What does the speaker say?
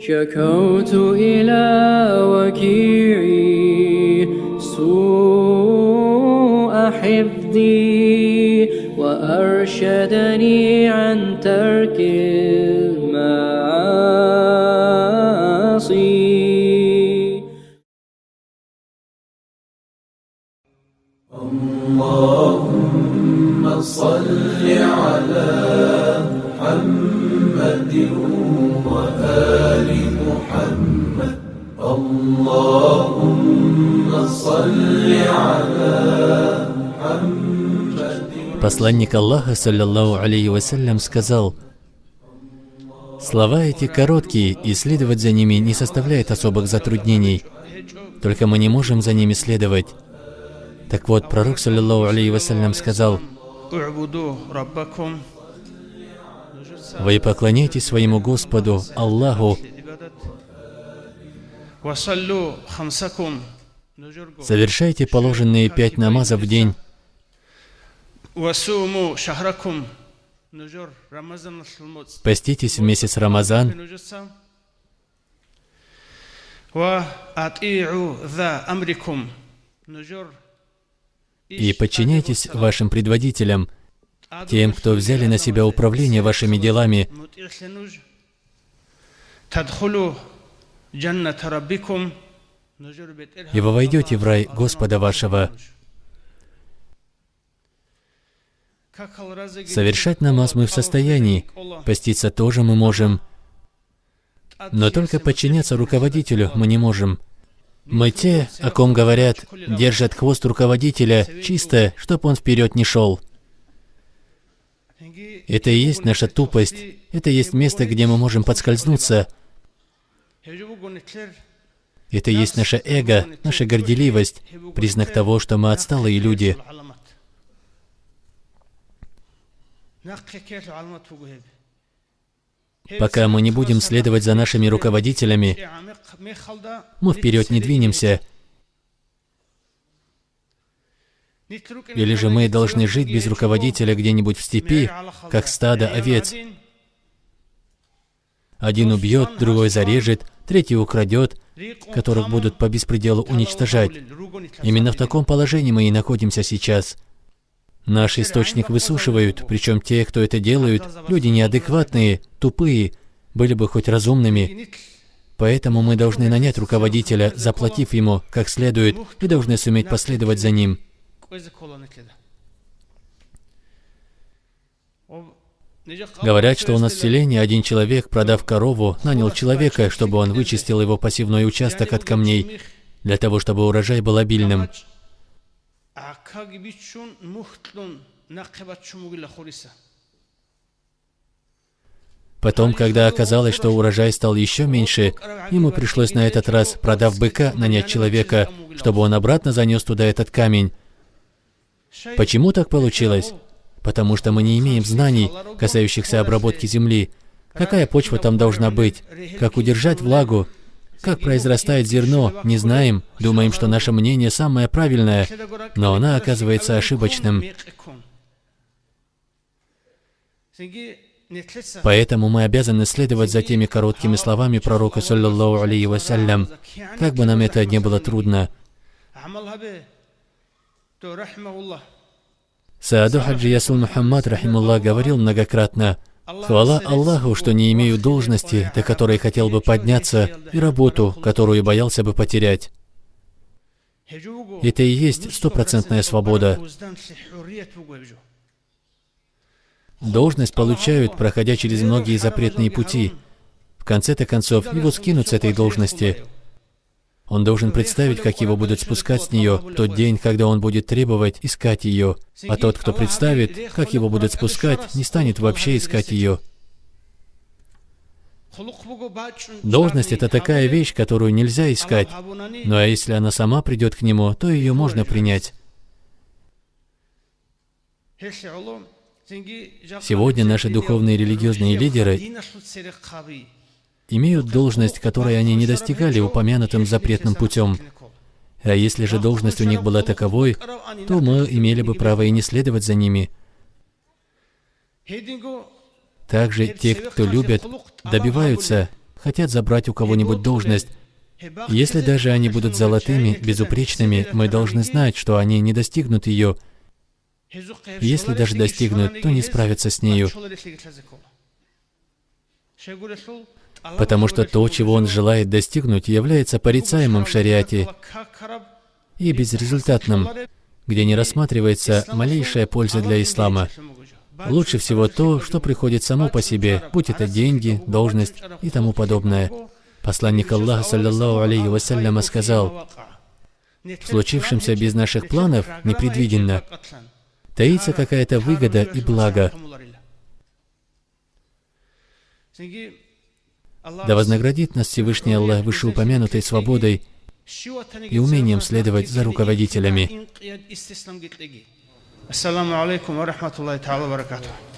شكوت إلى وكيعي سوء حفظي وأرشدني عن ترك المعاصي. اللهم صل على محمد وآل محمد. اللهم صل على محمد. Посланник Аллаха, саллиллаху алейхи вассалям, сказал: слова эти короткие, и следовать за ними не составляет особых затруднений, только мы не можем за ними следовать. Так вот, пророк, саллиллаху алейхи вассалям, сказал: вы поклоняйтесь своему Господу, Аллаху, совершайте положенные 5 намазов в день, поститесь в месяц Рамазан и подчиняйтесь вашим предводителям, тем, кто взяли на себя управление вашими делами, и вы войдете в рай Господа вашего. Совершать намаз мы в состоянии, поститься тоже мы можем, но только подчиняться руководителю мы не можем. Мы те, о ком говорят, держат хвост руководителя чисто, чтоб он вперед не шел. Это и есть наша тупость, это и есть место, где мы можем подскользнуться. Это и есть наше эго, наша горделивость, признак того, что мы отсталые люди. Пока мы не будем следовать за нашими руководителями, мы вперед не двинемся. Или же мы должны жить без руководителя где-нибудь в степи, как стадо овец. Один убьет, другой зарежет, третий украдет, которых будут по беспределу уничтожать. Именно в таком положении мы и находимся сейчас. Наш источник высушивают, причем те, кто это делают, люди неадекватные, тупые, были бы хоть разумными. Поэтому мы должны нанять руководителя, заплатив ему как следует, и должны суметь последовать за ним. Говорят, что у нас в селении один человек, продав корову, нанял человека, чтобы он вычистил его посевной участок от камней, для того, чтобы урожай был обильным. Потом, когда оказалось, что урожай стал еще меньше, ему пришлось на этот раз, продав быка, нанять человека, чтобы он обратно занес туда этот камень. Почему так получилось? Потому что мы не имеем знаний, касающихся обработки земли. Какая почва там должна быть? Как удержать влагу? Как произрастает зерно? Не знаем. Думаем, что наше мнение самое правильное, но оно оказывается ошибочным. Поэтому мы обязаны следовать за теми короткими словами пророка, саллиллаху алейхи вассалям, как бы нам это ни было трудно. Сааду Хаджи Ясул Мухаммад, рахимуллах, говорил многократно: «Хвала Аллаху, что не имею должности, до которой хотел бы подняться, и работу, которую боялся бы потерять». Это и есть стопроцентная свобода. Должность получают, проходя через многие запретные пути. В конце-то концов, его скинут с этой должности. Он должен представить, как его будут спускать с нее в тот день, когда он будет требовать искать ее. А тот, кто представит, как его будут спускать, не станет вообще искать ее. Должность — это такая вещь, которую нельзя искать. Ну а если она сама придет к нему, то ее можно принять. Сегодня наши духовные и религиозные лидеры имеют должность, которой они не достигали упомянутым запретным путем. А если же должность у них была таковой, то мы имели бы право и не следовать за ними. Также те, кто любят, добиваются хотят забрать у кого-нибудь должность. Если даже они будут золотыми, безупречными, мы должны знать, что они не достигнут ее. Если даже достигнут, то не справятся с нею. Потому что то, чего он желает достигнуть, является порицаемым в шариате и безрезультатным, где не рассматривается малейшая польза для ислама. Лучше всего то, что приходит само по себе, будь это деньги, должность и тому подобное. Посланник Аллаха, саллаллаху алейхи вассаляма, сказал: «В случившемся без наших планов, непредвиденно, таится какая-то выгода и благо». Да вознаградит нас Всевышний Аллах вышеупомянутой свободой и умением следовать за руководителями. Ассаламу алейкум ва рахматуллахи та'аля ва баракатух.